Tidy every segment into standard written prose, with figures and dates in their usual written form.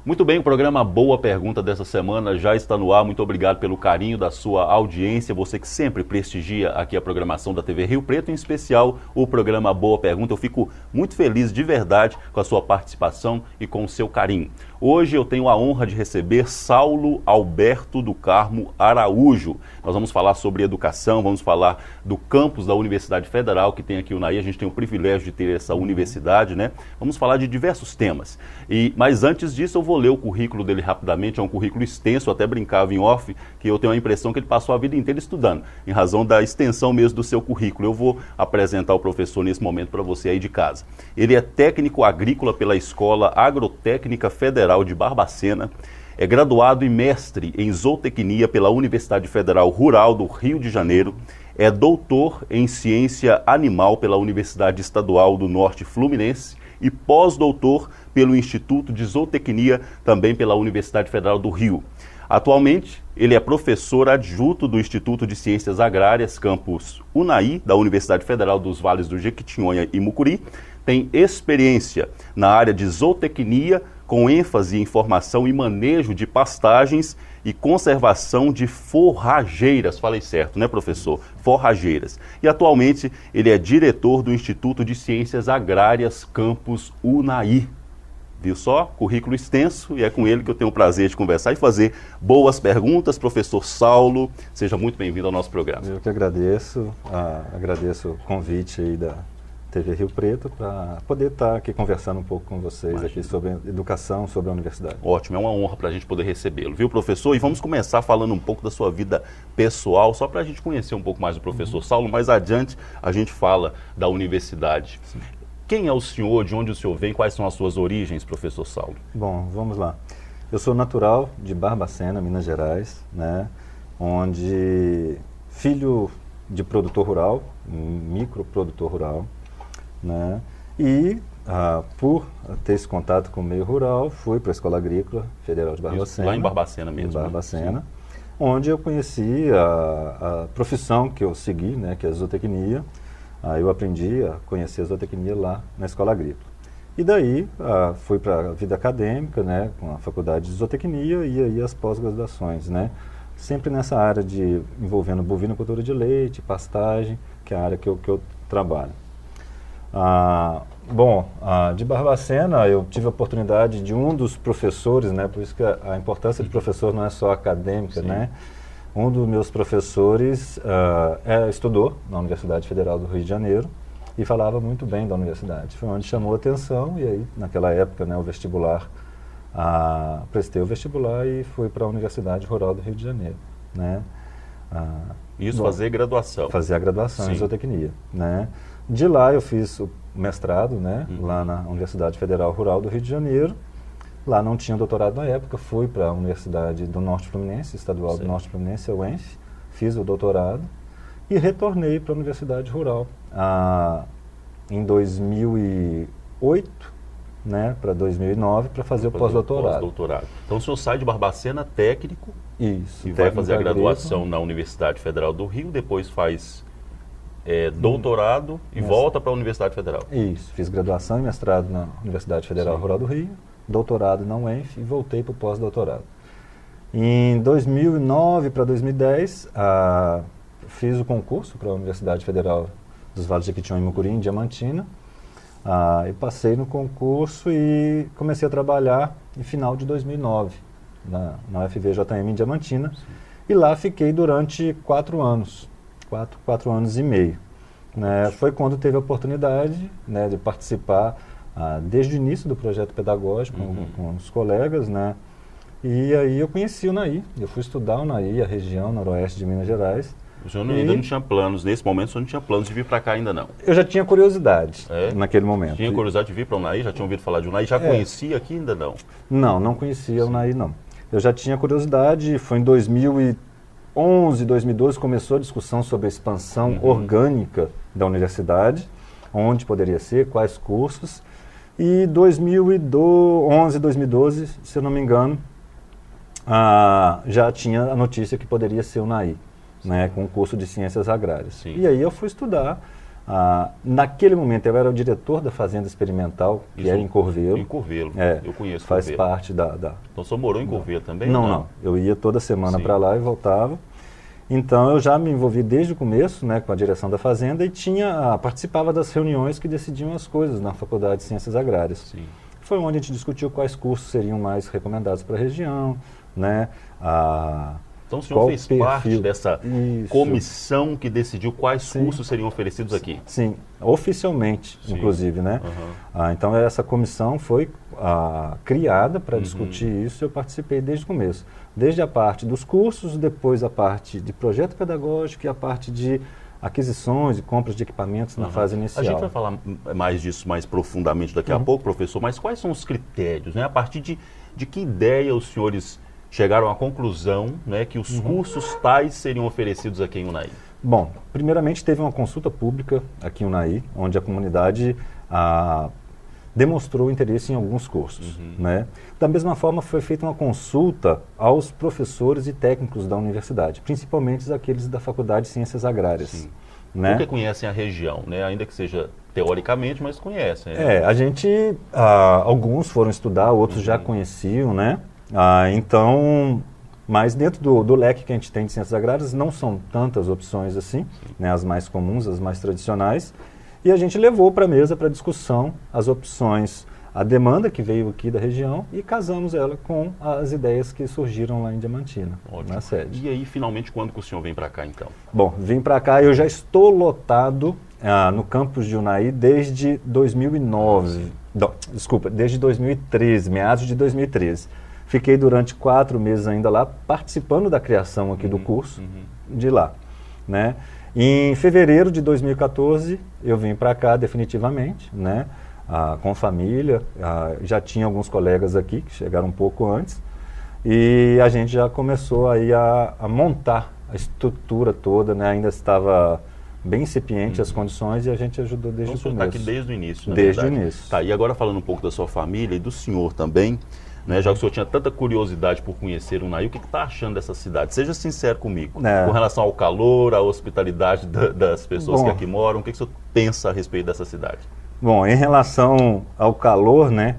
Muito bem, o programa Boa Pergunta dessa semana já está no ar. Muito obrigado pelo carinho da sua audiência, você que sempre prestigia aqui a programação da TV Rio Preto, em especial o programa Boa Pergunta. Eu fico muito feliz de verdade com a sua participação e com o seu carinho. Hoje eu tenho a honra de receber Saulo Alberto do Carmo Araújo. Nós vamos falar sobre educação, vamos falar do campus da Universidade Federal que tem aqui o Unaí. A gente tem o privilégio de ter essa universidade, né? Vamos falar de diversos temas. Mas antes disso eu vou ler o currículo dele rapidamente. É um currículo extenso, eu até brincava em off, que eu tenho a impressão que ele passou a vida inteira estudando, em razão da extensão mesmo do seu currículo. Eu vou apresentar o professor nesse momento para você aí de casa. Ele é técnico agrícola pela Escola Agrotécnica Federal de Barbacena, é graduado e mestre em zootecnia pela Universidade Federal Rural do Rio de Janeiro, é doutor em ciência animal pela Universidade Estadual do Norte Fluminense e pós-doutor pelo Instituto de Zootecnia, também pela Universidade Federal do Rio. Atualmente, ele é professor adjunto do Instituto de Ciências Agrárias, campus Unaí, da Universidade Federal dos Vales do Jequitinhonha e Mucuri. Tem experiência na área de zootecnia, com ênfase em formação e manejo de pastagens e conservação de forrageiras. Falei certo, né, professor? Forrageiras. E atualmente ele é diretor do Instituto de Ciências Agrárias, campus Unaí. Viu só? Currículo extenso, e é com ele que eu tenho o prazer de conversar e fazer boas perguntas. Professor Saulo, seja muito bem-vindo ao nosso programa. Eu que agradeço o convite aí da TV Rio Preto para poder estar aqui conversando um pouco com vocês aqui sobre educação, sobre a universidade. Ótimo, é uma honra para a gente poder recebê-lo, viu, professor? E vamos começar falando um pouco da sua vida pessoal, só para a gente conhecer um pouco mais do professor Saulo. Mais adiante a gente fala da universidade. Sim. Quem é o senhor, de onde o senhor vem, quais são as suas origens, professor Saulo? Bom, vamos lá. Eu sou natural de Barbacena, Minas Gerais, né, onde filho de produtor rural, um microprodutor rural, né? E por ter esse contato com o meio rural, fui para a Escola Agrícola Federal de Barbacena. Isso, lá em Barbacena mesmo. Em Barbacena, onde eu conheci a profissão que eu segui, né, que é a zootecnia. Eu aprendi a conhecer a zootecnia lá na Escola Agrícola. E daí fui para a vida acadêmica, né, com a Faculdade de Zootecnia e aí as pós-graduações, né? Sempre nessa área de envolvendo bovinocultura de leite, pastagem, que é a área que eu trabalho. De Barbacena eu tive a oportunidade de um dos professores, né, por isso que a importância de professor não é só acadêmica, né? Um dos meus professores estudou na Universidade Federal do Rio de Janeiro e falava muito bem da universidade. Foi onde chamou a atenção e aí, naquela época, né, o vestibular, prestei o vestibular e fui para a Universidade Rural do Rio de Janeiro, né? Fazer graduação. Fazer a graduação em zootecnia, né? De lá eu fiz o mestrado, né, lá na Universidade Federal Rural do Rio de Janeiro. Lá não tinha doutorado na época, fui para a Universidade do Norte Fluminense, Estadual do Norte Fluminense, a UENF, fiz o doutorado e retornei para a Universidade Rural em 2008, né, para 2009, para fazer o pós-doutorado. Então o senhor sai de Barbacena técnico. Isso, e vai fazer a graduação na Universidade Federal do Rio, depois faz doutorado e volta para a Universidade Federal. Isso, fiz graduação e mestrado na Universidade Federal Rural do Rio, doutorado na UENF e voltei para o pós-doutorado. Em 2009 para 2010, fiz o concurso para a Universidade Federal dos Vales de Jequitinhonha e Mucuri, em Diamantina. Eu passei no concurso e comecei a trabalhar em final de 2009, na UFVJM em Diamantina. Sim. E lá fiquei durante 4 anos, 4 anos e meio. Né? Foi quando teve a oportunidade, né, de participar desde o início do projeto pedagógico com os colegas, né? E aí eu conheci o Unaí, eu fui estudar o Unaí, a região noroeste de Minas Gerais. O senhor ainda não tinha planos, nesse momento o senhor não tinha planos de vir para cá ainda não? Eu já tinha curiosidade naquele momento. Tinha curiosidade de vir para o Unaí? Já tinha ouvido falar de Unaí? Já conhecia aqui ainda não? Não conhecia o Unaí não. eu já tinha curiosidade, foi em 2011, 2012, começou a discussão sobre a expansão orgânica da universidade, onde poderia ser, quais cursos, e 2011, 2012, se eu não me engano, já tinha a notícia que poderia ser o UNAI, né, com o curso de Ciências Agrárias. Sim. E aí eu fui estudar. Naquele momento eu era o diretor da Fazenda Experimental, que era em Corvelo. Em Corvelo, eu conheço faz Corvelo. parte da... Então, o senhor morou em Corvelo também? Não. Eu ia toda semana para lá e voltava. Então, eu já me envolvi desde o começo, né, com a direção da Fazenda e participava das reuniões que decidiam as coisas na Faculdade de Ciências Agrárias. Sim. Foi onde a gente discutiu quais cursos seriam mais recomendados para a região, né? Então o senhor fez parte dessa comissão que decidiu quais cursos seriam oferecidos aqui? Sim, oficialmente, inclusive, né? Então essa comissão foi criada para discutir isso e eu participei desde o começo. Desde a parte dos cursos, depois a parte de projeto pedagógico e a parte de aquisições e compras de equipamentos na fase inicial. A gente vai falar mais disso mais profundamente daqui a pouco, professor, mas quais são os critérios, né? A partir de que ideia os senhores chegaram à conclusão, né, que os cursos tais seriam oferecidos aqui em UNAI? Bom, primeiramente teve uma consulta pública aqui em UNAI, onde a comunidade demonstrou interesse em alguns cursos. Né? Da mesma forma, foi feita uma consulta aos professores e técnicos da universidade, principalmente aqueles da Faculdade de Ciências Agrárias. Né? Porque conhecem a região, né? Ainda que seja teoricamente, mas conhecem. A gente, alguns foram estudar, outros já conheciam, né? Então, mas dentro do leque que a gente tem de ciências agrárias, não são tantas opções assim, né, as mais comuns, as mais tradicionais, e a gente levou para a mesa, para discussão, as opções, a demanda que veio aqui da região e casamos ela com as ideias que surgiram lá em Diamantina, na sede. E aí, finalmente, quando que o senhor vem para cá, então? Bom, vim para cá, eu já estou lotado no campus de UNAI desde 2009, desde 2013, meados de 2013. Fiquei durante 4 meses ainda lá, participando da criação aqui do curso de lá. Né? Em fevereiro de 2014, eu vim para cá definitivamente, né? Com família, já tinha alguns colegas aqui que chegaram um pouco antes, e a gente já começou aí a montar a estrutura toda, né? Ainda estava bem incipiente as condições e a gente ajudou desde o começo. Então, o senhor está aqui desde o início, na Desde verdade. o início. Tá, e agora falando um pouco da sua família e do senhor também, né, já que o senhor tinha tanta curiosidade por conhecer o UNAI, o que está achando dessa cidade? Seja sincero comigo, com relação ao calor, à hospitalidade das pessoas que aqui moram, o que o senhor pensa a respeito dessa cidade? Bom, em relação ao calor, né,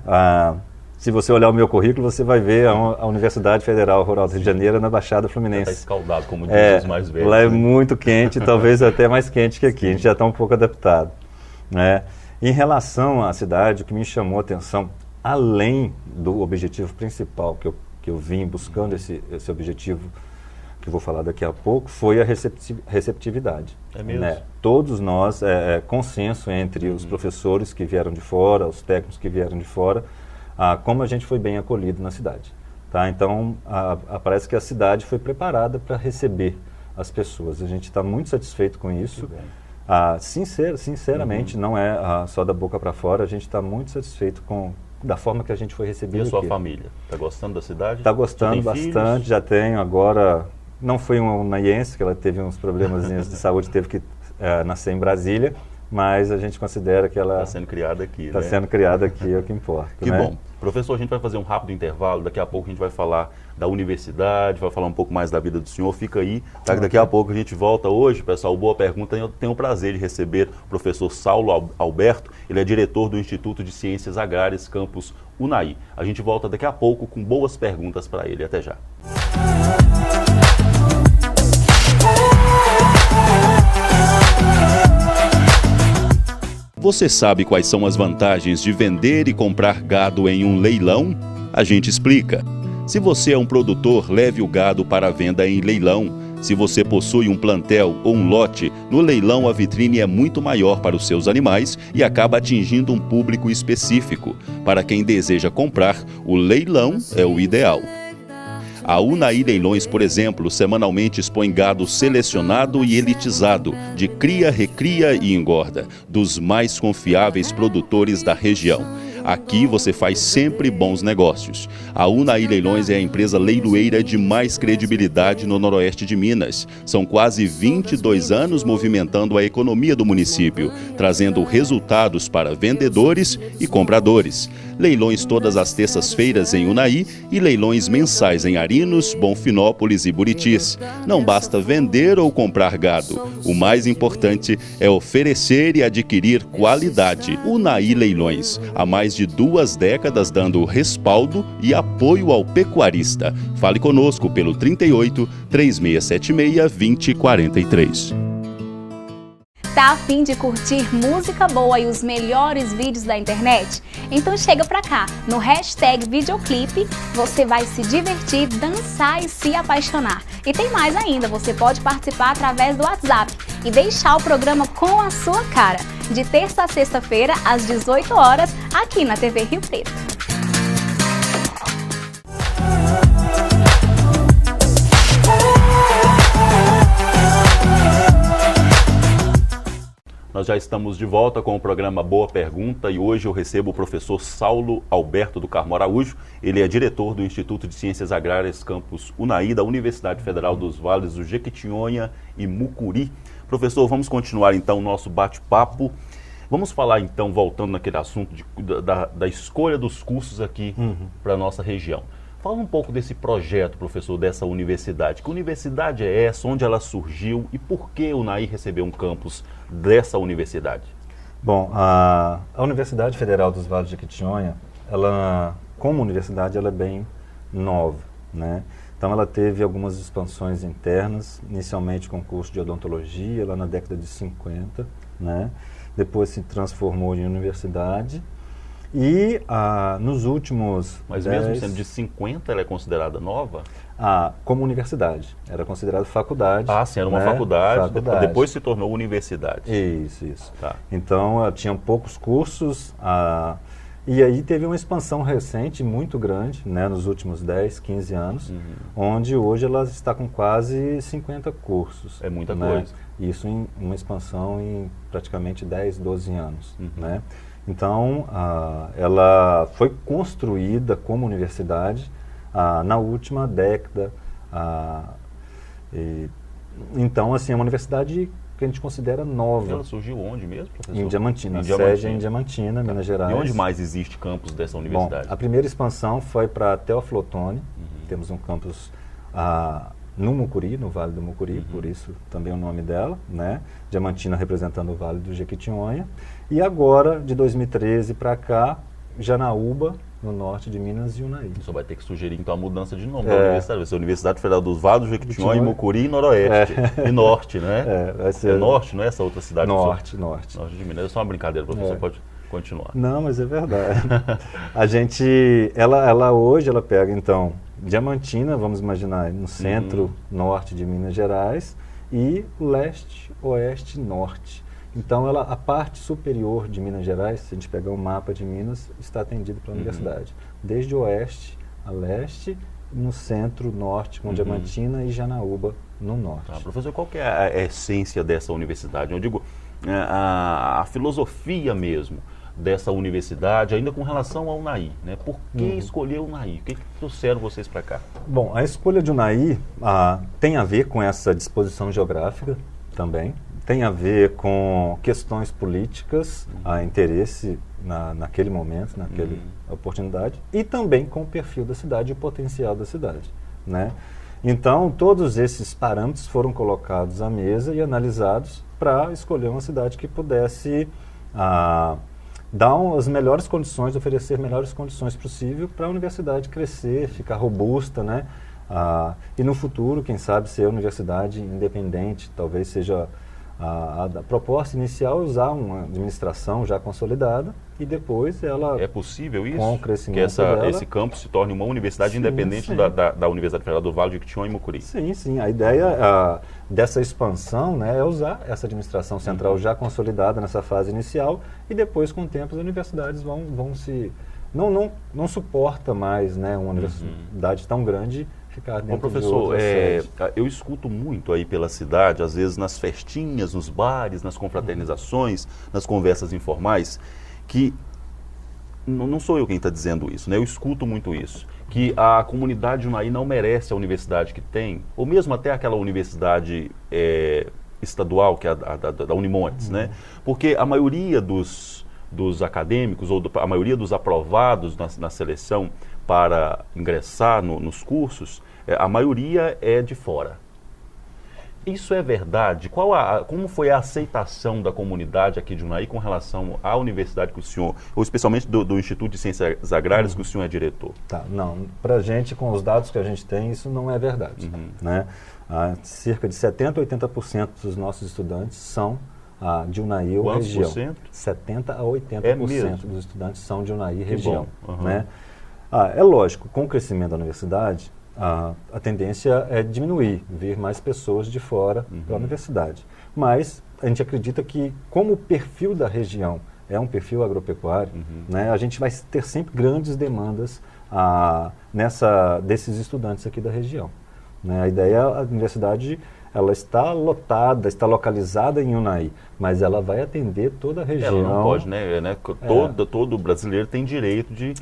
se você olhar o meu currículo, você vai ver a Universidade Federal Rural do Rio de Janeiro na Baixada Fluminense. Está escaldado, como dizem os mais velhos. Lá é muito quente, talvez até mais quente que aqui, a gente já está um pouco adaptado. Né? Em relação à cidade, o que me chamou a atenção, além do objetivo principal que eu vim buscando, esse objetivo que eu vou falar daqui a pouco, foi a receptividade. É mesmo? Né? Todos nós, consenso entre os professores que vieram de fora, os técnicos que vieram de fora, como a gente foi bem acolhido na cidade. Tá? Então, parece que a cidade foi preparada para receber as pessoas. A gente está muito satisfeito com isso. Sinceramente, não é só da boca para fora, a gente está muito satisfeito da forma que a gente foi recebido aqui. E a sua família? Está gostando da cidade? Está gostando bastante, filhos? Já tenho agora... Não foi uma unaiense, que ela teve uns problemas de saúde, teve que nascer em Brasília, mas a gente considera que ela... Está sendo criada aqui, Está sendo criada aqui, é o que importa. Que bom. Professor, a gente vai fazer um rápido intervalo, daqui a pouco a gente vai falar da universidade, vai falar um pouco mais da vida do senhor, fica aí, tá? Daqui a pouco a gente volta hoje, pessoal, boa pergunta, eu tenho o prazer de receber o professor Saulo Alberto, ele é diretor do Instituto de Ciências Agrárias, campus UNAI. A gente volta daqui a pouco com boas perguntas para ele, até já. Você sabe quais são as vantagens de vender e comprar gado em um leilão? A gente explica. Se você é um produtor, leve o gado para a venda em leilão. Se você possui um plantel ou um lote, no leilão a vitrine é muito maior para os seus animais e acaba atingindo um público específico. Para quem deseja comprar, o leilão é o ideal. A UNAI Leilões, por exemplo, semanalmente expõe gado selecionado e elitizado, de cria, recria e engorda, dos mais confiáveis produtores da região. Aqui você faz sempre bons negócios. A Unaí Leilões é a empresa leiloeira de mais credibilidade no noroeste de Minas. São quase 22 anos movimentando a economia do município, trazendo resultados para vendedores e compradores. Leilões todas as terças-feiras em Unaí e leilões mensais em Arinos, Bonfinópolis e Buritis. Não basta vender ou comprar gado. O mais importante é oferecer e adquirir qualidade. Unaí Leilões, há mais de 2 décadas dando respaldo e apoio ao pecuarista. Fale conosco pelo 38 3676 2043. Tá a fim de curtir música boa e os melhores vídeos da internet? Então chega pra cá, no hashtag videoclipe, você vai se divertir, dançar e se apaixonar. E tem mais ainda, você pode participar através do WhatsApp e deixar o programa com a sua cara, de terça a sexta-feira, às 18 horas, aqui na TV Rio Preto. Nós já estamos de volta com o programa Boa Pergunta e hoje eu recebo o professor Saulo Alberto do Carmo Araújo. Ele é diretor do Instituto de Ciências Agrárias Campus Unaí, da Universidade Federal dos Vales do Jequitinhonha e Mucuri. Professor, vamos continuar então o nosso bate-papo. Vamos falar então, voltando naquele assunto da escolha dos cursos aqui para a nossa região. Fala um pouco desse projeto, professor, dessa universidade. Que universidade é essa, onde ela surgiu e por que o Unaí recebeu um campus dessa universidade? Bom, a Universidade Federal dos Vales de Jequitinhonha, ela, como universidade, ela é bem nova, né? Então ela teve algumas expansões internas, inicialmente com o curso de odontologia, lá na década de 50, né? Depois se transformou em universidade. E nos últimos... Mas mesmo sendo de 50, ela é considerada nova? Como universidade. Era considerada faculdade. Sim, era uma faculdade. Depois se tornou universidade. Isso. Tá. Então, tinha poucos cursos. E aí teve uma expansão recente, muito grande, né, nos últimos 10, 15 anos, onde hoje ela está com quase 50 cursos. É muita né? coisa. Isso em uma expansão em praticamente 10, 12 anos, né? Então, ela foi construída como universidade na última década. Então, assim, é uma universidade que a gente considera nova. Ela surgiu onde mesmo, professor? Em Diamantina. A sede é em Diamantina, Minas Gerais. E onde mais existe campus dessa universidade? Bom, a primeira expansão foi para Teófilo Otoni. Temos um campus no Mucuri, no Vale do Mucuri, por isso também o nome dela, né? Diamantina representando o Vale do Jequitinhonha. E agora, de 2013 para cá, Janaúba, no norte de Minas, e Unaí. Só vai ter que sugerir então a mudança de nome da universidade. Vai ser a Universidade Federal dos Vales do Jequitinhonha, Mucuri e Noroeste. E Norte, né? Vai ser... É Norte, não é essa outra cidade? Norte. Norte de Minas. É só uma brincadeira, professor, pode continuar. Não, mas é verdade. Ela hoje, ela pega então Diamantina, vamos imaginar, no centro-norte de Minas Gerais, e leste, oeste, norte. Então, a parte superior de Minas Gerais, se a gente pegar um mapa de Minas, está atendida pela universidade. Desde oeste a leste, no centro-norte, com Diamantina e Janaúba, no norte. Professor, qual que é a essência dessa universidade? Eu digo, a filosofia mesmo dessa universidade, ainda com relação ao Unaí, né? Por que escolher o Unaí? O que trouxeram vocês para cá? Bom, a escolha de Unaí tem a ver com essa disposição geográfica também, tem a ver com questões políticas, interesse naquele momento, naquela oportunidade, e também com o perfil da cidade e o potencial da cidade, né? Então, todos esses parâmetros foram colocados à mesa e analisados para escolher uma cidade que pudesse dar as melhores condições, oferecer melhores condições possível para a universidade crescer, ficar robusta, né? E no futuro, quem sabe, ser universidade independente, talvez seja a proposta inicial é usar uma administração já consolidada e depois ela... É possível isso? Com o crescimento que esse campus se torne uma universidade independente da Universidade Federal do Vale do Jequitinhonha e Mucuri? Sim. A ideia dessa expansão, né, é usar essa administração central já consolidada nessa fase inicial e depois, com o tempo, as universidades vão se... Não suporta mais, né, uma universidade tão grande ficar dentro de outra sede. Eu escuto muito aí pela cidade, às vezes nas festinhas, nos bares, nas confraternizações, nas conversas informais, que não sou eu quem está dizendo isso, né? Eu escuto muito isso, que a comunidade de Unai não merece a universidade que tem, ou mesmo até aquela universidade estadual, que é da Unimontes, né? Porque a maioria dos acadêmicos, ou a maioria dos aprovados na seleção para ingressar nos cursos, a maioria é de fora. Isso é verdade? Como foi a aceitação da comunidade aqui de Unai com relação à universidade que o senhor, ou especialmente do Instituto de Ciências Agrárias, que o senhor é diretor? Tá, não, para a gente, com os dados que a gente tem, isso não é verdade. Né? Cerca de 70% a 80% dos nossos estudantes são de Unai ou região. Quantos por cento? 70% a 80% dos estudantes são de Unai e região. Né? É lógico, com o crescimento da universidade, a tendência é diminuir, vir mais pessoas de fora para a universidade. Mas a gente acredita que, como o perfil da região é um perfil agropecuário, né, a gente vai ter sempre grandes demandas desses estudantes aqui da região. Né? A ideia é a universidade, ela está lotada, está localizada em Unai, mas ela vai atender toda a região. Ela não pode, né? Todo brasileiro tem direito de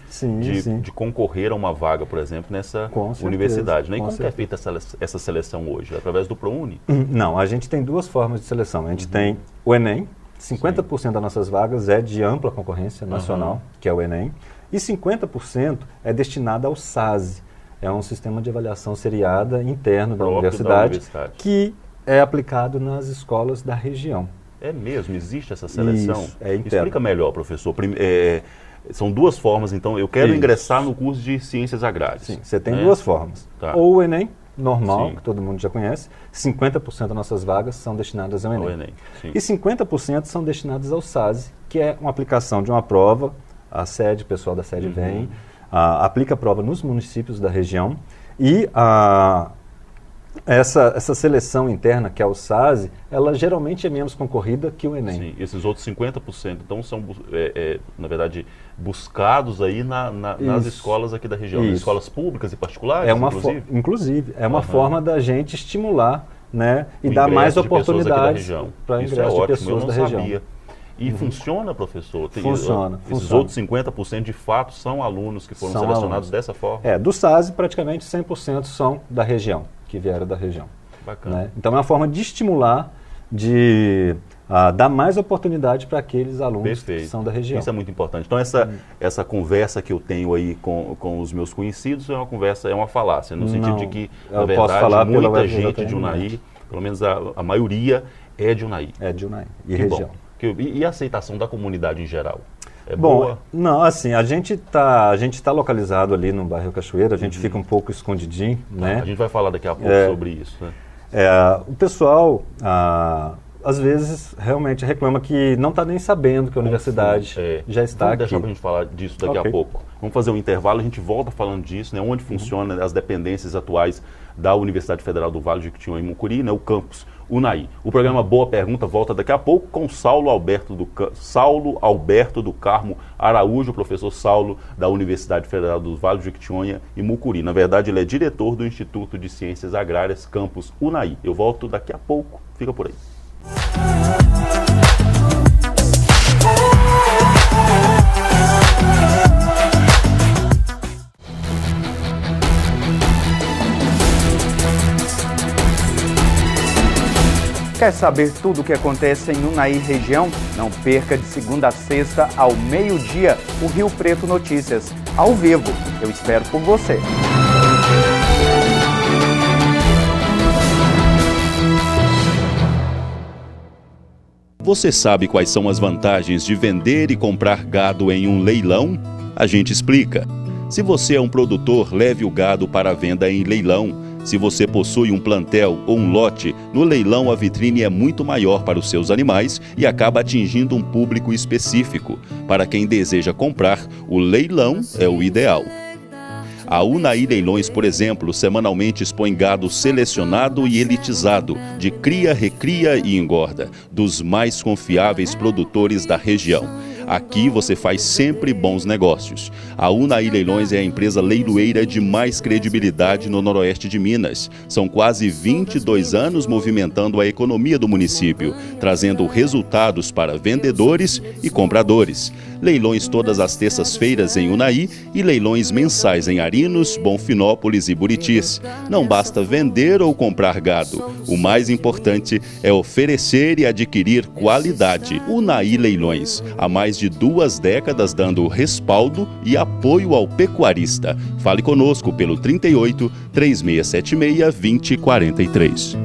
concorrer a uma vaga, por exemplo, nessa universidade. Né? E como é feita essa seleção hoje? Através do ProUni? Não, a gente tem duas formas de seleção. A gente tem o Enem, 50% das nossas vagas é de ampla concorrência nacional, que é o Enem, e 50% é destinada ao SASE. É um sistema de avaliação seriada interno da universidade que é aplicado nas escolas da região. É mesmo? Existe essa seleção? Isso, é interno. Explica melhor, professor. São duas formas, então. Eu quero ingressar no curso de Ciências Agrárias. Sim, você tem duas formas. Tá. Ou o Enem, normal, que todo mundo já conhece, 50% das nossas vagas são destinadas ao Enem. E 50% são destinadas ao SASE, que é uma aplicação de uma prova, o pessoal da sede vem, aplica a prova nos municípios da região e essa seleção interna, que é o SASE, ela geralmente é menos concorrida que o Enem. Sim, esses outros 50%, então, são, na verdade, buscados aí nas escolas aqui da região, nas escolas públicas e particulares, inclusive. É uma forma da gente estimular, né, e dar mais oportunidades para ingresso de pessoas da região. Sabia. E funciona, professor? Funciona. Esses outros 50% de fato são alunos que foram selecionados dessa forma? Do SASE, praticamente 100% são da região, que vieram da região. Bacana. Né? Então é uma forma de estimular, de dar mais oportunidade para aqueles alunos que são da região. Isso é muito importante. Então essa conversa que eu tenho aí com os meus conhecidos é uma falácia, no sentido de que, na verdade, muita gente de Unai, pelo menos a maioria, é de Unai. É de Unai e região. Bom. E a aceitação da comunidade em geral? É bom, boa? Não, assim, a gente tá localizado ali no bairro Cachoeira, a gente fica um pouco escondidinho, né? A gente vai falar daqui a pouco sobre isso, né? O pessoal, às vezes, realmente reclama que não está nem sabendo que a universidade já está aqui. Vamos deixar para a gente falar disso daqui a pouco. Vamos fazer um intervalo, a gente volta falando disso, né? Onde funciona as dependências atuais da Universidade Federal do Vale de Jequitinhonha e Mucuri, né? O campus Unai. O programa Boa Pergunta volta daqui a pouco com Saulo Alberto do Carmo Araújo, professor Saulo da Universidade Federal do Vale de Jequitinhonha e Mucuri. Na verdade, ele é diretor do Instituto de Ciências Agrárias, campus Unai. Eu volto daqui a pouco, fica por aí. Quer saber tudo o que acontece em Unai região? Não perca de segunda a sexta ao meio-dia o Rio Preto Notícias, ao vivo. Eu espero por você. Você sabe quais são as vantagens de vender e comprar gado em um leilão? A gente explica. Se você é um produtor, leve o gado para a venda em leilão. Se você possui um plantel ou um lote, no leilão a vitrine é muito maior para os seus animais e acaba atingindo um público específico. Para quem deseja comprar, o leilão é o ideal. A Unai Leilões, por exemplo, semanalmente expõe gado selecionado e elitizado, de cria, recria e engorda, dos mais confiáveis produtores da região. Aqui você faz sempre bons negócios. A Unai Leilões é a empresa leiloeira de mais credibilidade no noroeste de Minas. São quase 22 anos movimentando a economia do município, trazendo resultados para vendedores e compradores. leilões todas as terças-feiras em Unai e leilões mensais em Arinos, Bonfinópolis e Buritis. Não basta vender ou comprar gado. O mais importante é oferecer e adquirir qualidade. Unai Leilões, há mais de 2 décadas dando respaldo e apoio ao pecuarista. Fale conosco pelo 38 3676 2043.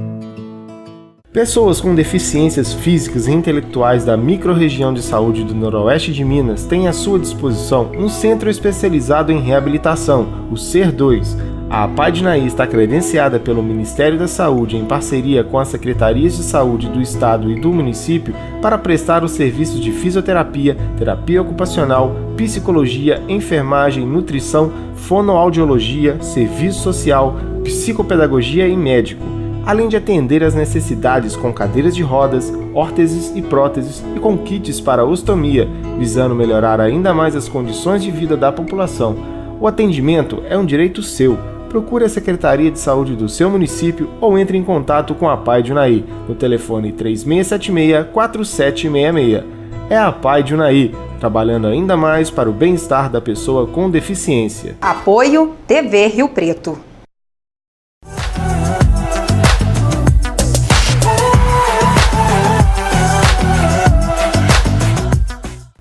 Pessoas com deficiências físicas e intelectuais da microrregião de saúde do Noroeste de Minas têm à sua disposição um centro especializado em reabilitação, o SER2. A APAI de Unaí está credenciada pelo Ministério da Saúde em parceria com as Secretarias de Saúde do Estado e do município para prestar os serviços de fisioterapia, terapia ocupacional, psicologia, enfermagem, nutrição, fonoaudiologia, serviço social, psicopedagogia e médico, além de atender às necessidades com cadeiras de rodas, órteses e próteses e com kits para ostomia, visando melhorar ainda mais as condições de vida da população. O atendimento é um direito seu. Procure a Secretaria de Saúde do seu município ou entre em contato com a APAI de Unaí no telefone 3676-4766. É a APAI de Unaí, trabalhando ainda mais para o bem-estar da pessoa com deficiência. Apoio TV Rio Preto.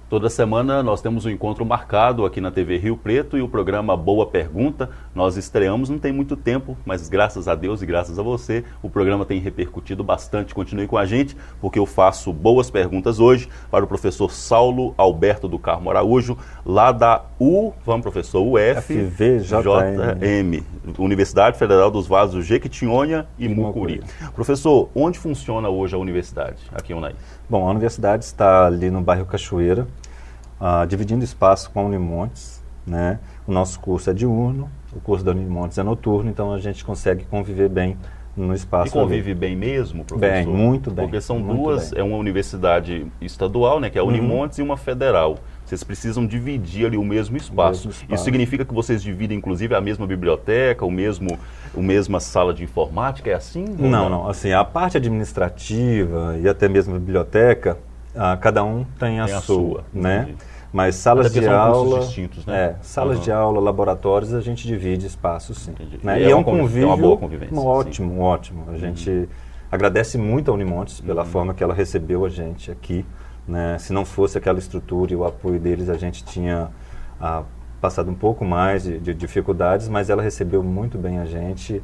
Toda semana nós temos um encontro marcado aqui na TV Rio Preto e o programa Boa Pergunta. Nós estreamos não tem muito tempo, mas graças a Deus e graças a você, o programa tem repercutido bastante. Continue com a gente, porque eu faço boas perguntas hoje para o professor Saulo Alberto do Carmo Araújo, lá da UFVJM, Universidade Federal dos Vales do Jequitinhonha e Mucuri. Professor, onde funciona hoje a universidade aqui em Unai? Bom, a universidade está ali no bairro Cachoeira, dividindo espaço com a Unimontes, né? O nosso curso é diurno, o curso da Unimontes é noturno, então a gente consegue conviver bem no espaço. E convive bem mesmo, professor? Bem, muito bem. Porque são duas, é uma universidade estadual, né, que é a Unimontes, e uma federal. Vocês precisam dividir ali o mesmo espaço. Isso significa que vocês dividem, inclusive, a mesma biblioteca, a mesma sala de informática? É assim? Não. Assim, a parte administrativa e até mesmo a biblioteca, cada um tem a sua, né? Entendi. Mas salas de aula, distintos, né? Salas de aula, laboratórios, a gente divide espaços, sim. Né? E é um convívio, uma boa convivência. Ótimo. A gente agradece muito a Unimontes pela forma que ela recebeu a gente aqui. Né? Se não fosse aquela estrutura e o apoio deles, a gente tinha passado um pouco mais de dificuldades, mas ela recebeu muito bem a gente.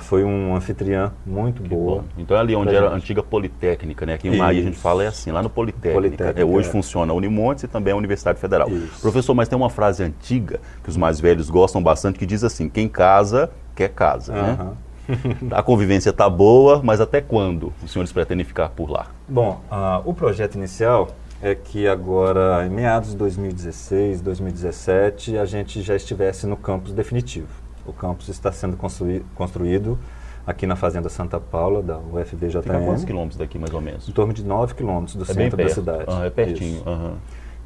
Foi um anfitriã muito boa. Bom. Então é ali onde era a antiga Politécnica, né? Aqui em Unai a gente fala assim, lá no Politécnica. Hoje funciona a Unimontes e também a Universidade Federal. Isso. Professor, mas tem uma frase antiga que os mais velhos gostam bastante que diz assim, quem casa, quer casa, né? A convivência está boa, mas até quando os senhores pretendem ficar por lá? Bom, o projeto inicial é que agora, em meados de 2016, 2017, a gente já estivesse no campus definitivo. O campus está sendo construído aqui na Fazenda Santa Paula, da UFVJM. Fica a quantos quilômetros daqui, mais ou menos? Em torno de 9 quilômetros do centro da cidade. É pertinho.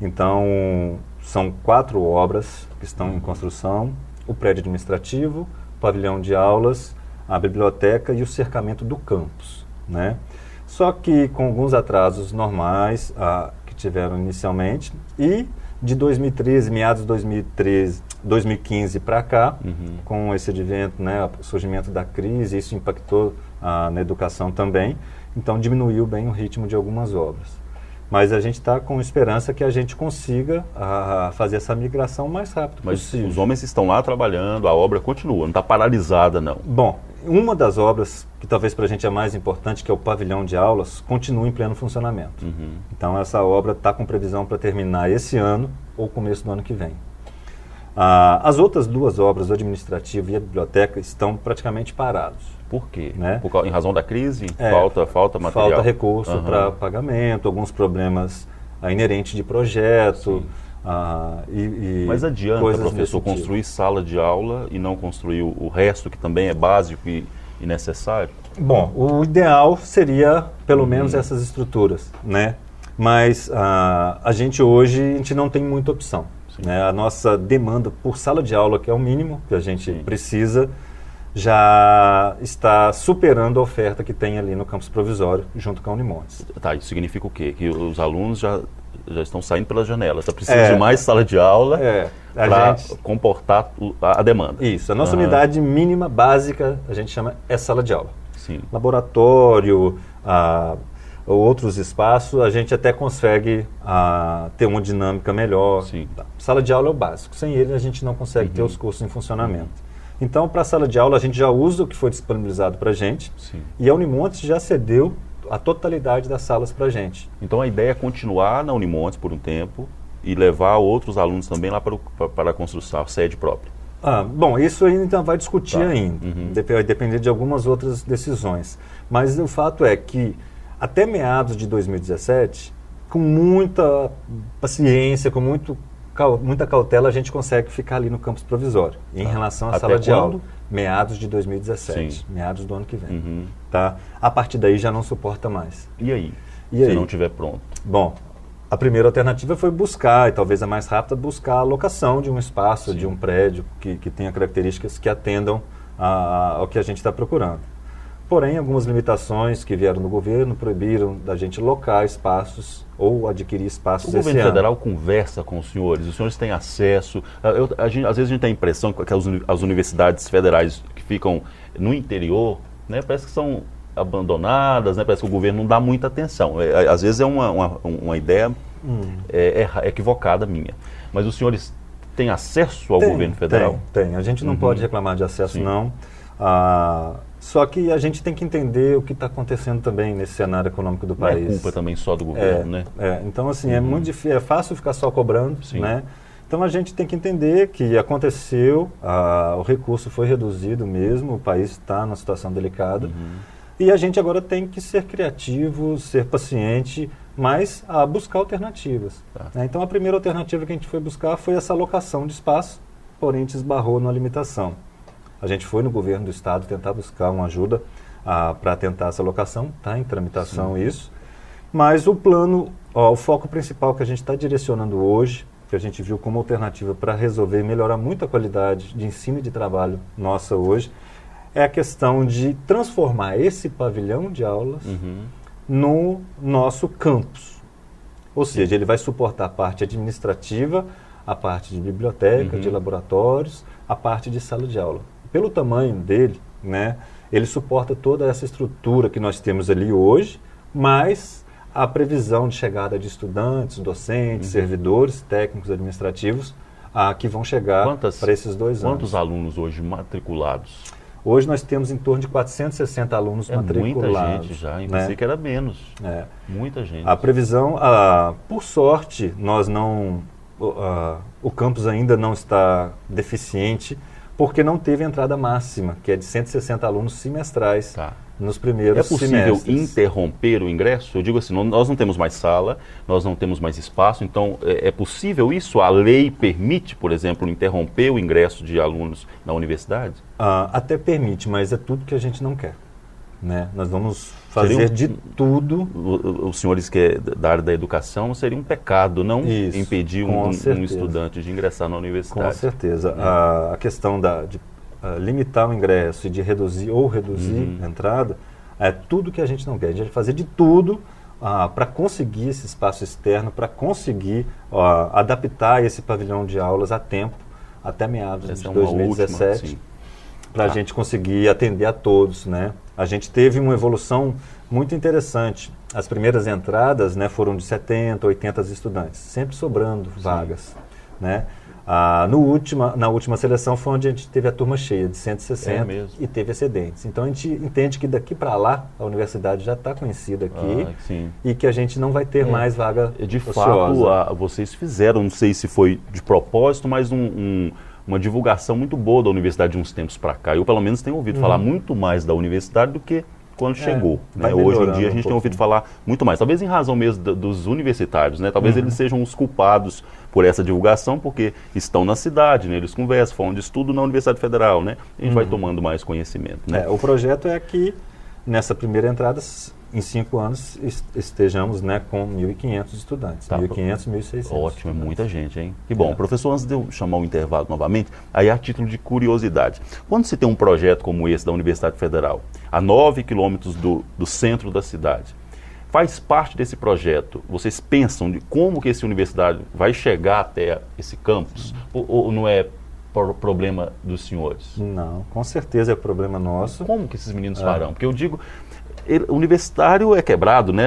Então, são 4 obras que estão em construção. O prédio administrativo, o pavilhão de aulas, a biblioteca e o cercamento do campus, né? Só que com alguns atrasos normais que tiveram inicialmente e de 2013, meados de 2015 para cá, com esse advento, né, o surgimento da crise, isso impactou na educação também, então diminuiu bem o ritmo de algumas obras. Mas a gente está com esperança que a gente consiga fazer essa migração o mais rápido possível. Mas os homens estão lá trabalhando, a obra continua, não está paralisada não. Bom, uma das obras que talvez para a gente é mais importante, que é o pavilhão de aulas, continua em pleno funcionamento. Então essa obra está com previsão para terminar esse ano ou começo do ano que vem. As outras 2 obras, o administrativo e a biblioteca, estão praticamente parados. Por quê? Né? Em razão da crise? Falta material? Falta recurso para pagamento, alguns problemas inerentes de projeto. Mas adianta, professor, construir sala de aula e não construir o resto, que também é básico e necessário? Bom, o ideal seria pelo menos essas estruturas, né? Mas a gente hoje não tem muita opção. Né? A nossa demanda por sala de aula, que é o mínimo que a gente precisa, já está superando a oferta que tem ali no campus provisório, junto com a Unimontes. Tá, isso significa o quê? Que os alunos já já estão saindo pelas janelas. Está precisando de mais sala de aula para comportar a demanda. Isso, a nossa unidade mínima, básica, a gente chama sala de aula. Sim. Laboratório, outros espaços, a gente até consegue ter uma dinâmica melhor. Sim. Sala de aula é o básico, sem ele a gente não consegue ter os cursos em funcionamento. Então, para a sala de aula, a gente já usa o que foi disponibilizado para a gente. Sim. E a Unimontes já cedeu a totalidade das salas para a gente. Então, a ideia é continuar na Unimontes por um tempo e levar outros alunos também lá para a construção, a sede própria. Bom, isso ainda vai discutir ainda. Vai depender de algumas outras decisões. Mas o fato é que, até meados de 2017, com muita paciência, com muita cautela, a gente consegue ficar ali no campus provisório. Em relação à sala de aula, meados de 2017, meados do ano que vem. Tá? A partir daí já não suporta mais. E aí? Se não estiver pronto? Bom, a primeira alternativa foi buscar, e talvez a mais rápida, buscar a locação de um espaço, de um prédio que tenha características que atendam ao que a gente está procurando. Porém, algumas limitações que vieram do governo proibiram da gente locar espaços ou adquirir espaços esse ano. O governo federal conversa com os senhores têm acesso. Às vezes a gente tem a impressão que as universidades federais que ficam no interior, né, parece que são abandonadas, né, parece que o governo não dá muita atenção. Às vezes é uma ideia equivocada minha. Mas os senhores têm acesso ao governo federal? Tem. A gente não pode reclamar de acesso, não. Só que a gente tem que entender o que está acontecendo também nesse cenário econômico do país. Não é culpa também só do governo, né? Então, assim, é muito difícil, é fácil ficar só cobrando, né? Então, a gente tem que entender que aconteceu, o recurso foi reduzido mesmo, o país está numa situação delicada, e a gente agora tem que ser criativo, ser paciente, mas buscar alternativas. Né? Então, a primeira alternativa que a gente foi buscar foi essa alocação de espaço, porém, a gente esbarrou numa limitação. A gente foi no governo do estado tentar buscar uma ajuda para tentar essa alocação, está em tramitação isso, mas o plano, o foco principal que a gente está direcionando hoje, que a gente viu como alternativa para resolver e melhorar muito a qualidade de ensino e de trabalho nossa hoje, é a questão de transformar esse pavilhão de aulas no nosso campus. Ou seja, ele vai suportar a parte administrativa, a parte de biblioteca, de laboratórios, a parte de sala de aula. Pelo tamanho dele, né, ele suporta toda essa estrutura que nós temos ali hoje, mas a previsão de chegada de estudantes, docentes, servidores, técnicos administrativos, que vão chegar para esses 2 anos. Quantos alunos hoje matriculados? Hoje nós temos em torno de 460 alunos matriculados. Muita gente já, pensei que era menos. Muita gente. A previsão, por sorte, nós não, o campus ainda não está deficiente, porque não teve entrada máxima, que é de 160 alunos semestrais nos primeiros semestres. É possível interromper o ingresso? Eu digo assim, nós não temos mais sala, nós não temos mais espaço, então é possível isso? A lei permite, por exemplo, interromper o ingresso de alunos na universidade? Até permite, mas é tudo que a gente não quer. Né? Nós vamos fazer de tudo. Os senhores que é da área da educação, seria um pecado não impedir um estudante de ingressar na universidade. Com certeza. A questão de limitar o ingresso e de reduzir a entrada é tudo que a gente não quer. A gente vai fazer de tudo para conseguir esse espaço externo, para conseguir adaptar esse pavilhão de aulas a tempo, até meados de 2017. Para a gente conseguir atender a todos, né? A gente teve uma evolução muito interessante. As primeiras entradas, né, foram de 70, 80 estudantes, sempre sobrando vagas, né? Na última seleção foi onde a gente teve a turma cheia, de 160, e teve excedentes. Então a gente entende que daqui para lá a universidade já está conhecida aqui e que a gente não vai ter mais vaga de fato, vocês fizeram, não sei se foi de propósito, mas uma divulgação muito boa da universidade de uns tempos para cá. Eu, pelo menos, tenho ouvido falar muito mais da universidade do que quando chegou. Né? Hoje em dia, a gente tem ouvido falar muito mais. Talvez em razão mesmo dos universitários. Né? Talvez eles sejam os culpados por essa divulgação, porque estão na cidade, né? Eles conversam, falam de estudo na Universidade Federal. Né? A gente vai tomando mais conhecimento. Né? O projeto é que, nessa primeira entrada, em 5 anos, estejamos, né, com 1.500 estudantes. 1.500, 1.600. Ótimo, é muita gente, hein? Que bom. Professor, antes de eu chamar o intervalo novamente, aí a título de curiosidade. Quando se tem um projeto como esse da Universidade Federal, a 9 quilômetros do centro da cidade, faz parte desse projeto? Vocês pensam de como que esse universitário vai chegar até esse campus? Ou não é problema dos senhores? Não, com certeza é problema nosso. Como que esses meninos farão? Porque eu digo, o universitário é quebrado, né?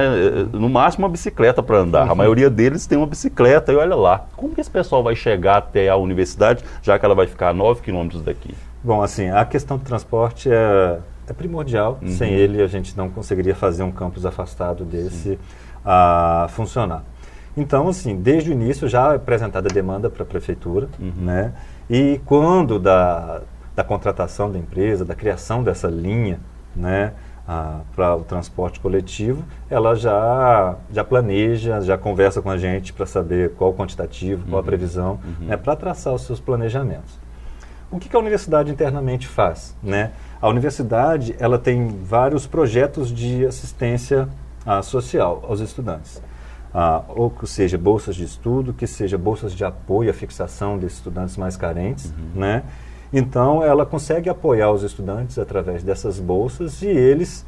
No máximo uma bicicleta para andar. A maioria deles tem uma bicicleta e olha lá. Como que esse pessoal vai chegar até a universidade, já que ela vai ficar a 9 quilômetros daqui? Bom, assim, a questão do transporte é primordial. Sem ele, a gente não conseguiria fazer um campus afastado desse funcionar. Então, assim, desde o início já é apresentada a demanda para a prefeitura, né? E quando da contratação da empresa, da criação dessa linha, né, para o transporte coletivo, ela já planeja, já conversa com a gente para saber qual o quantitativo, qual a previsão, né, para traçar os seus planejamentos. O que a universidade internamente faz, né? A universidade ela tem vários projetos de assistência social aos estudantes. Ou que seja bolsas de estudo, que seja bolsas de apoio à fixação desses estudantes mais carentes, né? Então, ela consegue apoiar os estudantes através dessas bolsas e eles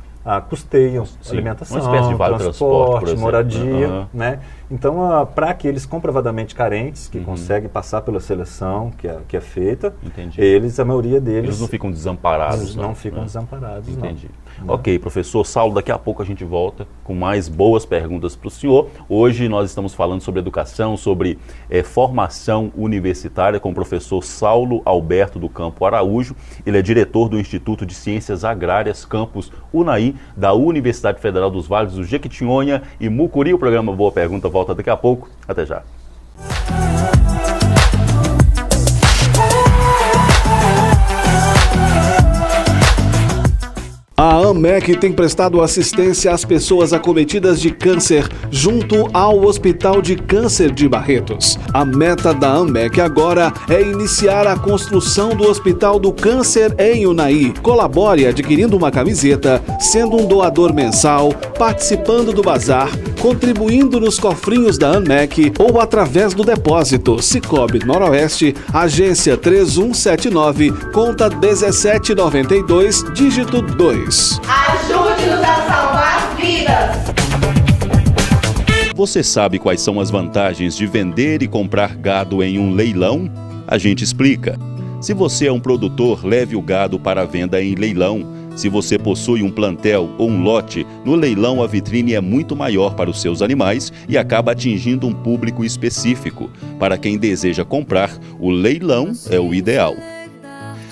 custeiam alimentação, uma espécie de vale transporte, moradia, né? Então, para aqueles comprovadamente carentes, que conseguem passar pela seleção que é feita, eles, a maioria deles... Eles não ficam desamparados. Não ficam desamparados, Entendi. Não. Ok, professor Saulo, daqui a pouco a gente volta com mais boas perguntas para o senhor. Hoje nós estamos falando sobre educação, sobre formação universitária com o professor Saulo Alberto do Campo Araújo. Ele é diretor do Instituto de Ciências Agrárias, campus Unai, da Universidade Federal dos Vales do Jequitinhonha e Mucuri. O programa Boa Pergunta volta daqui a pouco. Até já. A AMEC tem prestado assistência às pessoas acometidas de câncer junto ao Hospital de Câncer de Barretos. A meta da AMEC agora é iniciar a construção do Hospital do Câncer em Unai. Colabore adquirindo uma camiseta, sendo um doador mensal, participando do bazar, contribuindo nos cofrinhos da AMEC ou através do depósito. Cicobi Noroeste, agência 3179, conta 1792, dígito 2. Ajude-nos a salvar vidas! Você sabe quais são as vantagens de vender e comprar gado em um leilão? A gente explica. Se você é um produtor, leve o gado para a venda em leilão. Se você possui um plantel ou um lote, no leilão a vitrine é muito maior para os seus animais e acaba atingindo um público específico. Para quem deseja comprar, o leilão é o ideal.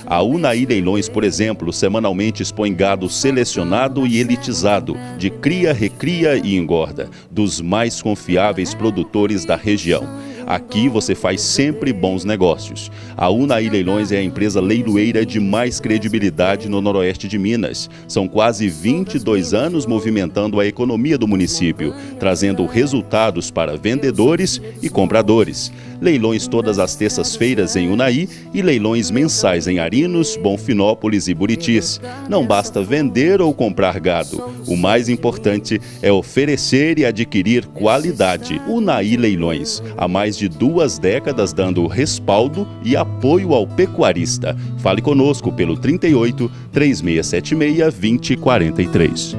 A Unai Leilões, por exemplo, semanalmente expõe gado selecionado e elitizado, de cria, recria e engorda, dos mais confiáveis produtores da região. Aqui você faz sempre bons negócios. A Unai Leilões é a empresa leiloeira de mais credibilidade no noroeste de Minas. São quase 22 anos movimentando a economia do município, trazendo resultados para vendedores e compradores. Leilões todas as terças-feiras em Unai e leilões mensais em Arinos, Bonfinópolis e Buritis. Não basta vender ou comprar gado. O mais importante é oferecer e adquirir qualidade. Unai Leilões, há mais de 2 décadas dando respaldo e apoio ao pecuarista. Fale conosco pelo 38 3676 2043.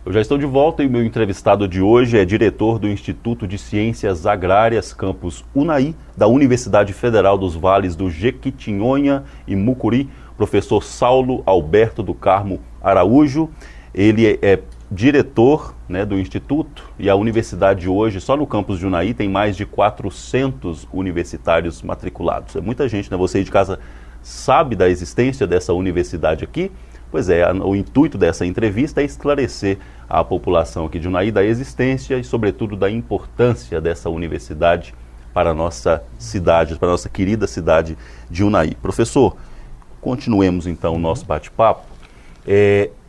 Eu já estou de volta e o meu entrevistado de hoje é diretor do Instituto de Ciências Agrárias, campus Unai, da Universidade Federal dos Vales do Jequitinhonha e Mucuri, professor Saulo Alberto do Carmo Araújo. Ele é diretor, né, do Instituto, e a universidade hoje, só no campus de Unai, tem mais de 400 universitários matriculados. É muita gente, né? Você aí de casa sabe da existência dessa universidade aqui? Pois é, o intuito dessa entrevista é esclarecer a população aqui de Unai da existência e, sobretudo, da importância dessa universidade para a nossa cidade, para a nossa querida cidade de Unai. Professor, continuemos então o nosso bate-papo.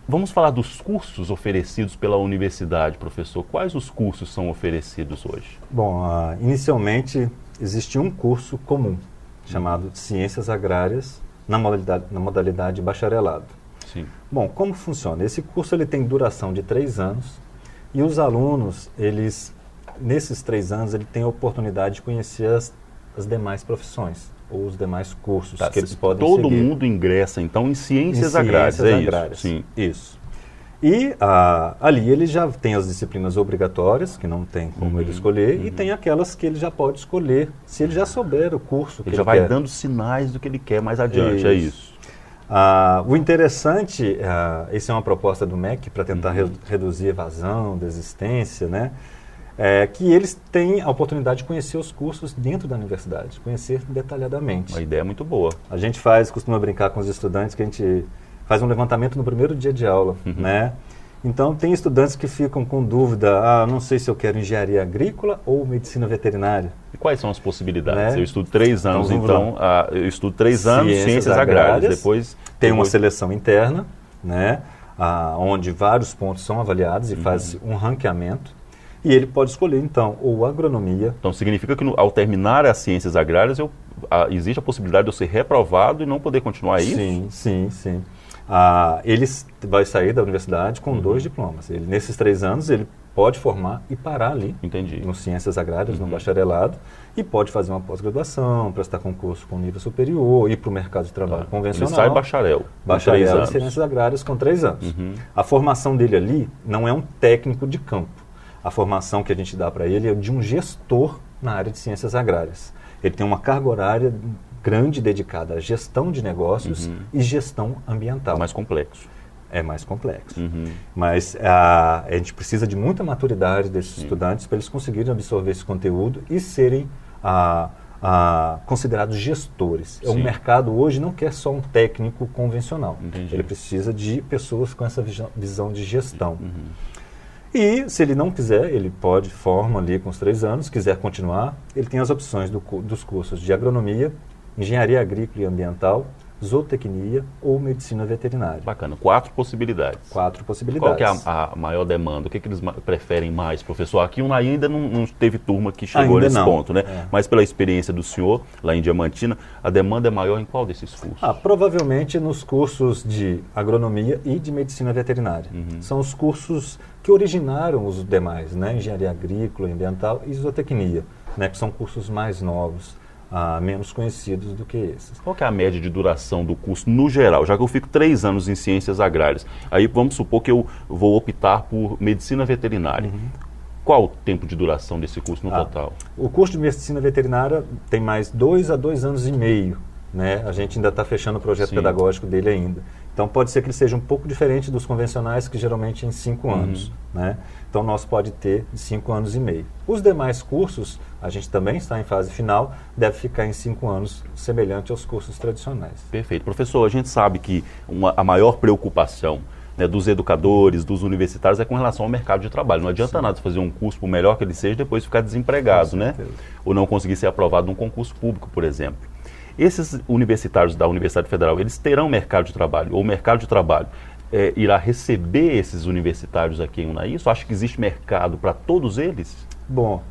Vamos falar dos cursos oferecidos pela universidade, professor. Quais os cursos são oferecidos hoje? Bom, inicialmente existe um curso comum, chamado Ciências Agrárias, na modalidade bacharelado. Sim. Bom, como funciona? Esse curso ele tem duração de 3 anos e os alunos, nesses 3 anos, ele tem a oportunidade de conhecer as demais profissões. ou os demais cursos Tá, que eles podem todo seguir. mundo ingressa, então, em ciências Em agrárias, ciências é agrárias. isso? Sim. Isso. E ali ele já tem as disciplinas obrigatórias, que não tem como ele escolher, e tem aquelas que ele já pode escolher, se ele já souber o curso que Ele já vai quer. dando sinais do que ele quer mais adiante, é isso. O interessante, essa é uma proposta do MEC para tentar reduzir evasão, desistência, né? É que eles têm a oportunidade de conhecer os cursos dentro da universidade, conhecer detalhadamente. Uma ideia muito boa. A gente costuma brincar com os estudantes que a gente faz um levantamento no primeiro dia de aula, né? Então, tem estudantes que ficam com dúvida, não sei se eu quero engenharia agrícola ou medicina veterinária. E quais são as possibilidades? Né? Eu estudo 3 anos, Então, eu estudo 3 anos ciências agrárias. Depois tem uma seleção interna, né? Onde vários pontos são avaliados e faz um ranqueamento. E ele pode escolher, então, ou agronomia. Então, significa que ao terminar as ciências agrárias, existe a possibilidade de eu ser reprovado e não poder continuar isso? Sim. Ele vai sair da universidade com 2 diplomas. Nesses 3 anos, ele pode formar e parar ali. Entendi. No ciências agrárias, no bacharelado, e pode fazer uma pós-graduação, prestar concurso com nível superior, ir para o mercado de trabalho convencional. Ele sai bacharel. Bacharel em ciências agrárias com 3 anos. A formação dele ali não é um técnico de campo. A formação que a gente dá para ele é de um gestor na área de ciências agrárias. Ele tem uma carga horária grande dedicada à gestão de negócios e gestão ambiental. É mais complexo. É mais complexo. Mas a gente precisa de muita maturidade desses estudantes para eles conseguirem absorver esse conteúdo e serem considerados gestores. O mercado hoje não quer só um técnico convencional. Entendi. Ele precisa de pessoas com essa visão de gestão. E, se ele não quiser, ele forma ali com os 3 anos, quiser continuar, ele tem as opções dos cursos de agronomia, engenharia agrícola e ambiental, zootecnia ou medicina veterinária. Bacana, 4 possibilidades. 4 possibilidades. Qual que é a maior demanda? O que eles preferem mais, professor? Aqui o Unaí ainda não teve turma que chegou Ainda nesse não. ponto, né? Mas pela experiência do senhor, lá em Diamantina, a demanda é maior em qual desses cursos? Provavelmente nos cursos de agronomia e de medicina veterinária. São os cursos que originaram os demais, né? Engenharia agrícola, ambiental e zootecnia, né? Que são cursos mais novos, menos conhecidos do que esses. Qual que é a média de duração do curso no geral? Já que eu fico 3 anos em ciências agrárias, aí vamos supor que eu vou optar por medicina veterinária. Qual o tempo de duração desse curso no total? O curso de medicina veterinária tem mais 2 a 2 anos e meio, né? A gente ainda está fechando o projeto pedagógico dele ainda. Então pode ser que ele seja um pouco diferente dos convencionais, que geralmente é em 5 anos, né? Então o nosso pode ter 5 anos e meio. Os demais cursos, a gente também está em fase final, deve ficar em 5 anos, semelhante aos cursos tradicionais. Perfeito. Professor, a gente sabe que a maior preocupação, né, dos educadores, dos universitários, é com relação ao mercado de trabalho. Não adianta nada fazer um curso, por melhor que ele seja, depois ficar desempregado, né? Ou não conseguir ser aprovado num concurso público, por exemplo. Esses universitários da Universidade Federal, eles terão mercado de trabalho, ou o mercado de trabalho irá receber esses universitários aqui em Unaí? Você acha que existe mercado para todos eles? Bom,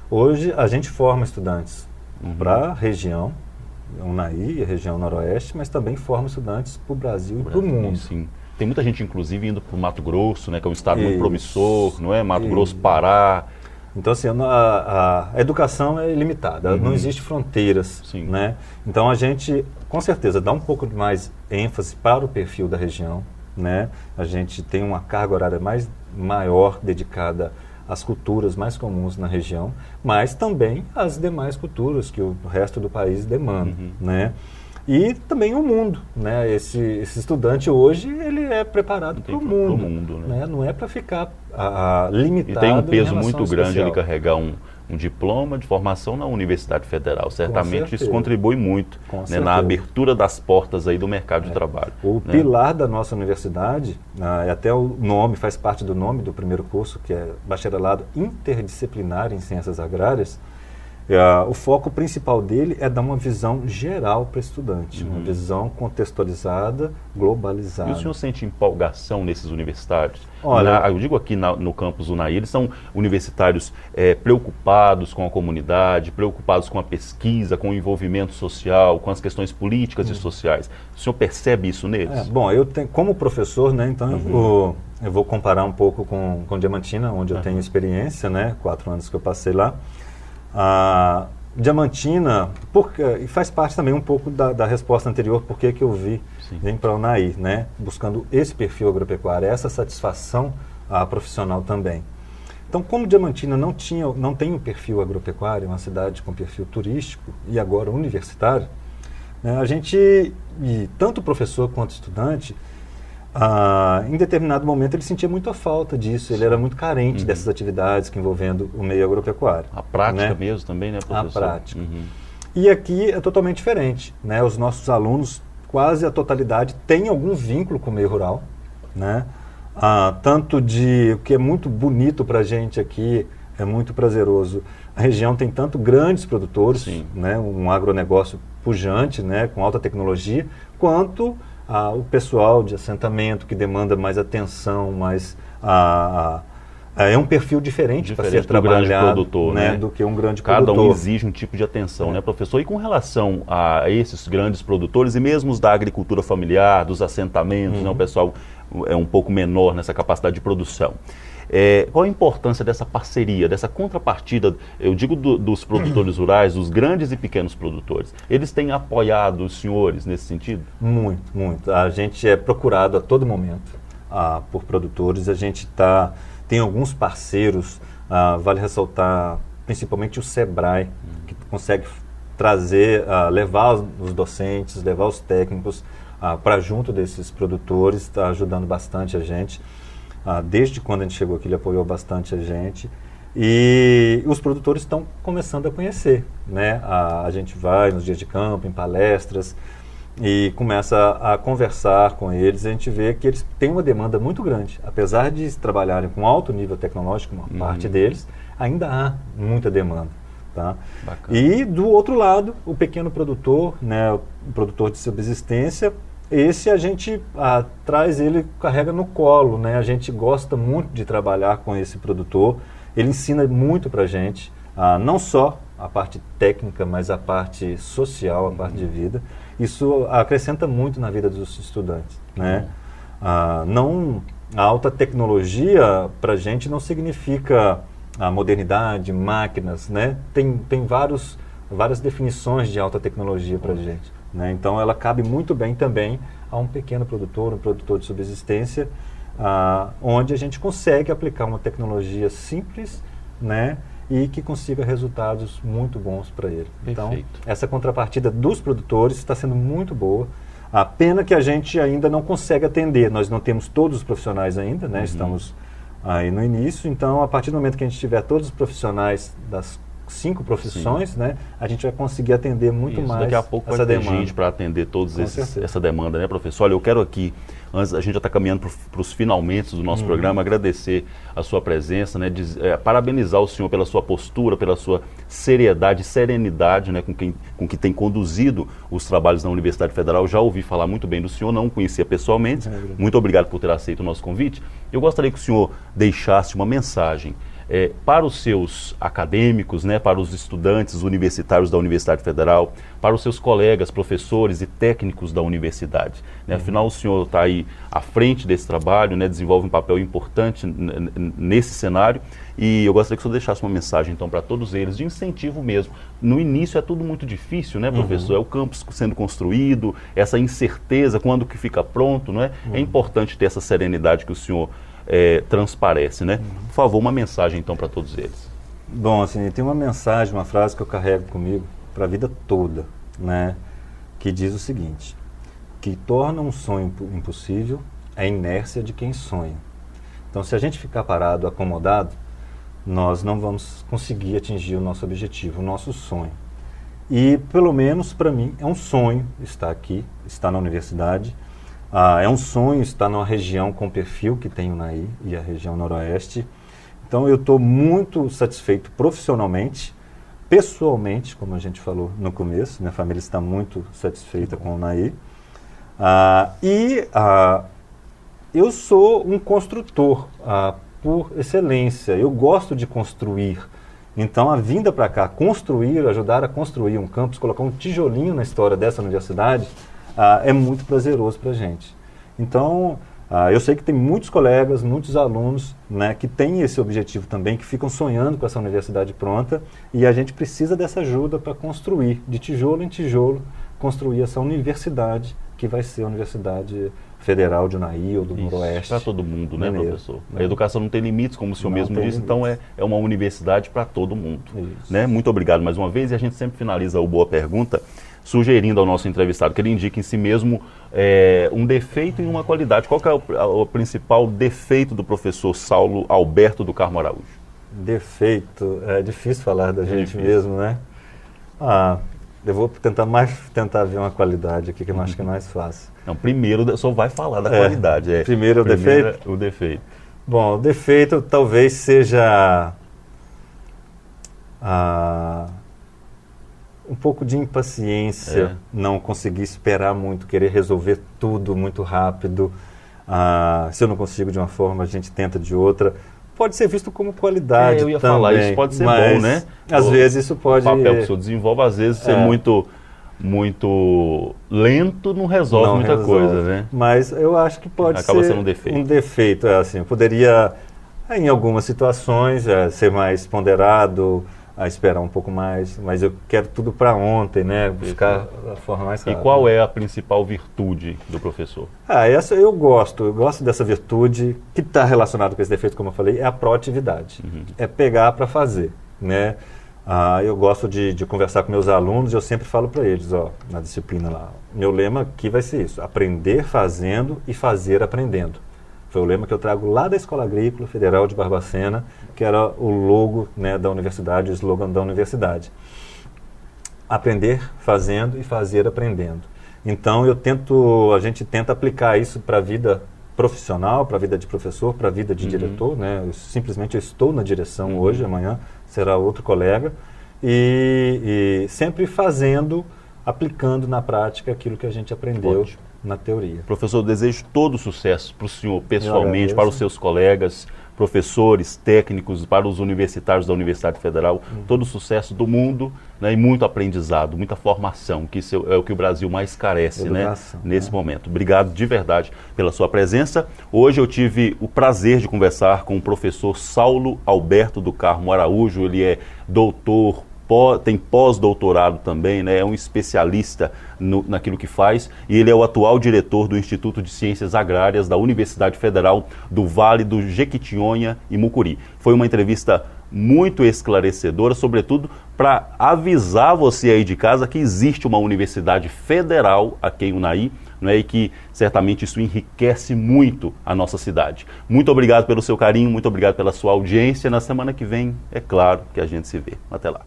hoje a gente forma estudantes para a região, Unaí, região noroeste, mas também forma estudantes para o Brasil e para o mundo. Sim. Tem muita gente, inclusive, indo para o Mato Grosso, né, que é um estado muito promissor, não é? Mato Grosso, Pará. Então, assim, a educação é ilimitada, não existe fronteiras, né? Então, a gente, com certeza, dá um pouco mais ênfase para o perfil da região, né? A gente tem uma carga horária maior dedicada às culturas mais comuns na região, mas também às demais culturas que o resto do país demanda, né? E também o mundo, né? Esse estudante hoje, ele é preparado para o mundo, né? Não é para ficar limitado. E tem um peso muito especial. grande ele carregar um diploma de formação na Universidade Federal. Certamente isso contribui muito, né, na abertura das portas aí do mercado de trabalho. O pilar da nossa universidade, até o nome, faz parte do nome do primeiro curso, que é Bacharelado Interdisciplinar em Ciências Agrárias. O foco principal dele é dar uma visão geral para o estudante, uma visão contextualizada, globalizada. E o senhor sente empolgação nesses universitários? Olha, eu digo aqui no campus Unaí, eles são universitários preocupados com a comunidade, preocupados com a pesquisa, com o envolvimento social, com as questões políticas e sociais. O senhor percebe isso neles? Bom, eu tenho, como professor, né, então eu vou comparar um pouco com Diamantina, onde eu tenho experiência, né, 4 anos que eu passei lá. Diamantina, e faz parte também um pouco da resposta anterior, porque que eu vim para a UNAI, né? Buscando esse perfil agropecuário, essa satisfação profissional também. Então, como Diamantina não tem um perfil agropecuário, uma cidade com perfil turístico e agora universitário, né, a gente, e tanto o professor quanto o estudante, em determinado momento ele sentia muita falta disso, ele era muito carente dessas atividades que envolvendo o meio agropecuário. A prática, né? Mesmo também, né, professor? A prática. E aqui é totalmente diferente, né? Os nossos alunos, quase a totalidade, tem algum vínculo com o meio rural, né? Tanto o que é muito bonito para a gente aqui, é muito prazeroso. A região tem tanto grandes produtores, né? Um agronegócio pujante, né? Com alta tecnologia, quanto o pessoal de assentamento que demanda mais atenção, é um perfil diferente para ser trabalhado, produtor, né, do que um grande produtor. Cada um exige um tipo de atenção, né, professor? E com relação a esses grandes produtores e mesmo os da agricultura familiar, dos assentamentos, né, o pessoal é um pouco menor nessa capacidade de produção. Qual a importância dessa parceria, dessa contrapartida, eu digo dos produtores rurais, dos grandes e pequenos produtores? Eles têm apoiado os senhores nesse sentido? Muito, muito. A gente é procurado a todo momento por produtores, a gente tem alguns parceiros, vale ressaltar principalmente o SEBRAE, que consegue trazer, levar os docentes, levar os técnicos para junto desses produtores, está ajudando bastante a gente. Desde quando a gente chegou aqui, ele apoiou bastante a gente. E os produtores estão começando a conhecer, né? A gente vai nos dias de campo, em palestras, e começa a conversar com eles. A gente vê que eles têm uma demanda muito grande. Apesar de trabalharem com alto nível tecnológico, uma parte deles, ainda há muita demanda. Tá? E do outro lado, o pequeno produtor, né? O produtor de subsistência, esse a gente traz ele, carrega no colo, né? A gente gosta muito de trabalhar com esse produtor, ele ensina muito para a gente, não só a parte técnica, mas a parte social, a parte de vida. Isso acrescenta muito na vida dos estudantes, né? A alta tecnologia para a gente não significa a modernidade, máquinas, né? Tem várias definições de alta tecnologia para a gente, né? Então ela cabe muito bem também a um pequeno produtor, um produtor de subsistência, onde a gente consegue aplicar uma tecnologia simples, né? E que consiga resultados muito bons para ele. Então, essa contrapartida dos produtores está sendo muito boa. A pena que a gente ainda não consegue atender. Nós não temos todos os profissionais ainda, né? Estamos aí no início. Então, a partir do momento que a gente tiver todos os profissionais das 5 profissões, né? A gente vai conseguir atender muito mais. Daqui a pouco vai ter gente para atender todos essa demanda, né, professor? Olha, eu quero aqui, antes a gente já está caminhando para os finalmente do nosso programa, agradecer a sua presença, né, parabenizar o senhor pela sua postura, pela sua seriedade e serenidade, né, com que tem conduzido os trabalhos na Universidade Federal. Já ouvi falar muito bem do senhor, não o conhecia pessoalmente. Muito obrigado por ter aceito o nosso convite. Eu gostaria que o senhor deixasse uma mensagem para os seus acadêmicos, né, para os estudantes universitários da Universidade Federal, para os seus colegas, professores e técnicos da universidade. Né? Afinal, o senhor está aí à frente desse trabalho, né, desenvolve um papel importante nesse cenário, e eu gostaria que o senhor deixasse uma mensagem, então, para todos eles, de incentivo mesmo. No início é tudo muito difícil, né, professor? É o campus sendo construído, essa incerteza, quando que fica pronto, não é? É importante ter essa serenidade que o senhor transparece, né? Por favor, uma mensagem então para todos eles. Bom, assim, tem uma mensagem, uma frase que eu carrego comigo para a vida toda, né? Que diz o seguinte: que torna um sonho impossível a inércia de quem sonha. Então, se a gente ficar parado, acomodado, nós não vamos conseguir atingir o nosso objetivo, o nosso sonho. E, pelo menos para mim, é um sonho estar aqui, estar na universidade. É um sonho estar numa região com o perfil que tem o UNAI e a região noroeste. Então eu estou muito satisfeito profissionalmente, pessoalmente, como a gente falou no começo, minha família está muito satisfeita com o UNAI. Eu sou um construtor por excelência, eu gosto de construir. Então a vinda para cá, ajudar a construir um campus, colocar um tijolinho na história dessa universidade, é muito prazeroso para a gente. Então, Eu sei que tem muitos colegas, muitos alunos, né, que têm esse objetivo também, que ficam sonhando com essa universidade pronta, e a gente precisa dessa ajuda para construir, de tijolo em tijolo, construir essa universidade que vai ser a Universidade Federal de Unai ou do Noroeste. Para todo mundo, né, Mineiro, professor? né? A educação não tem limites, como o senhor mesmo disse, então é uma universidade para todo mundo. Né? Muito obrigado mais uma vez, e a gente sempre finaliza o Boa Pergunta sugerindo ao nosso entrevistado que ele indique em si mesmo um defeito e uma qualidade. Qual que é o principal defeito do professor Saulo Alberto do Carmo Araújo? Defeito, é difícil falar da gente mesmo, né? Eu vou tentar ver uma qualidade aqui que eu acho que é mais fácil. Não, primeiro só vai falar da qualidade. Primeiro o defeito? O defeito. Bom, o defeito talvez seja um pouco de impaciência, não conseguir esperar muito, querer resolver tudo muito rápido. Se eu não consigo de uma forma, a gente tenta de outra. Pode ser visto como qualidade eu ia também, falar, isso pode ser bom, né? Às vezes isso pode... O papel que o senhor desenvolve, às vezes, ser muito lento não resolve muita coisa, né? Mas eu acho que pode Acaba ser sendo um defeito. Um defeito, assim, eu poderia, em algumas situações, ser mais ponderado, esperar um pouco mais, mas eu quero tudo para ontem, né? Buscar a forma mais rápida. E qual é a principal virtude do professor? Essa eu gosto dessa virtude que está relacionada com esse defeito, como eu falei, é a proatividade. É pegar para fazer, né? Eu gosto de conversar com meus alunos, eu sempre falo para eles, na disciplina lá, meu lema aqui vai ser isso: aprender fazendo e fazer aprendendo. Foi o lema que eu trago lá da Escola Agrícola Federal de Barbacena, que era o logo, né, da universidade, o slogan da universidade. Aprender fazendo e fazer aprendendo. Então a gente tenta aplicar isso para a vida profissional, para a vida de professor, para a vida de diretor, né? Eu estou na direção hoje, amanhã será outro colega, e sempre aplicando na prática aquilo que a gente aprendeu. Ótimo. Na teoria. Professor, eu desejo todo sucesso para o senhor pessoalmente, para os seus colegas, professores, técnicos, para os universitários da Universidade Federal, todo o sucesso do mundo, né, e muito aprendizado, muita formação, que isso é o que o Brasil mais carece, Educação, né, nesse momento. Obrigado de verdade pela sua presença. Hoje eu tive o prazer de conversar com o professor Saulo Alberto do Carmo Araújo. Ele é doutor, tem pós-doutorado também, né? É um especialista naquilo que faz, e ele é o atual diretor do Instituto de Ciências Agrárias da Universidade Federal do Vale do Jequitinhonha e Mucuri. Foi uma entrevista muito esclarecedora, sobretudo para avisar você aí de casa que existe uma universidade federal aqui em Unai, né, e que certamente isso enriquece muito a nossa cidade. Muito obrigado pelo seu carinho, muito obrigado pela sua audiência. Na semana que vem, é claro que a gente se vê. Até lá.